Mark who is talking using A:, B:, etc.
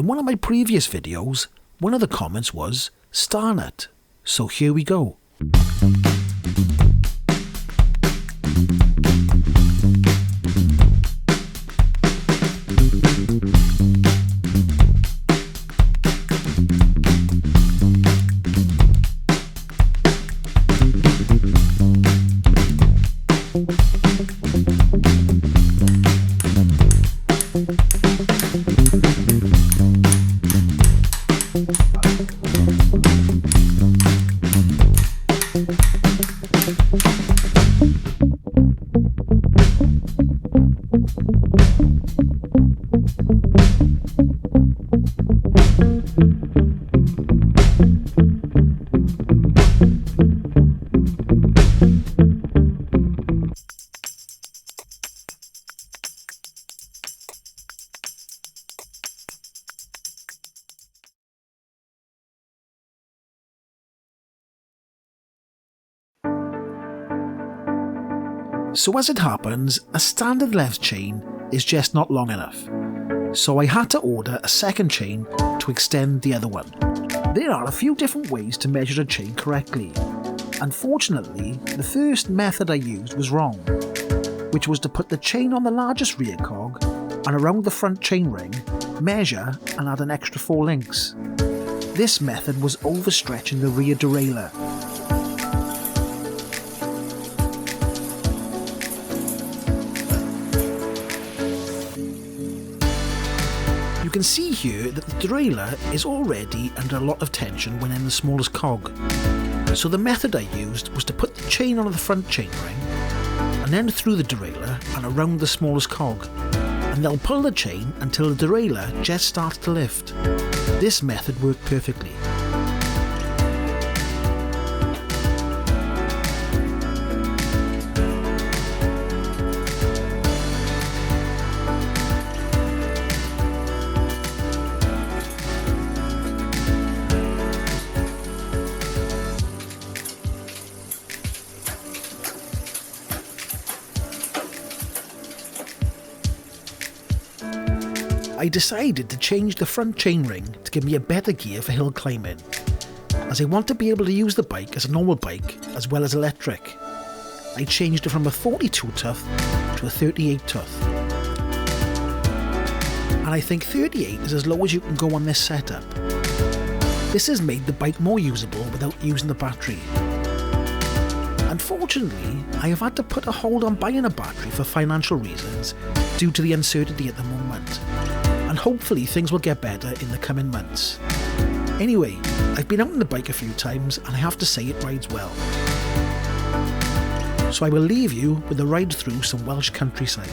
A: In one of my previous videos, one of the comments was star nut, so here we go. So as it happens, a standard left chain is just not long enough, so I had to order a second chain to extend the other one. There are a few different ways to measure a chain correctly. Unfortunately, the first method I used was wrong, which was to put the chain on the largest rear cog and around the front chain ring, measure and add an extra 4 links. This method was overstretching the rear derailleur. You can see here that the derailleur is already under a lot of tension when in the smallest cog. So the method I used was to put the chain on the front chain ring and then through the derailleur and around the smallest cog, and they'll pull the chain until the derailleur just starts to lift. This method worked perfectly. I decided to change the front chainring to give me a better gear for hill climbing, as I want to be able to use the bike as a normal bike as well as electric. I changed it from a 42 tooth to a 38 tooth. And I think 38 is as low as you can go on this setup. This has made the bike more usable without using the battery. Unfortunately, I have had to put a hold on buying a battery for financial reasons due to the uncertainty at the moment. And hopefully things will get better in the coming months. Anyway, I've been out on the bike a few times and I have to say it rides well. So I will leave you with a ride through some Welsh countryside.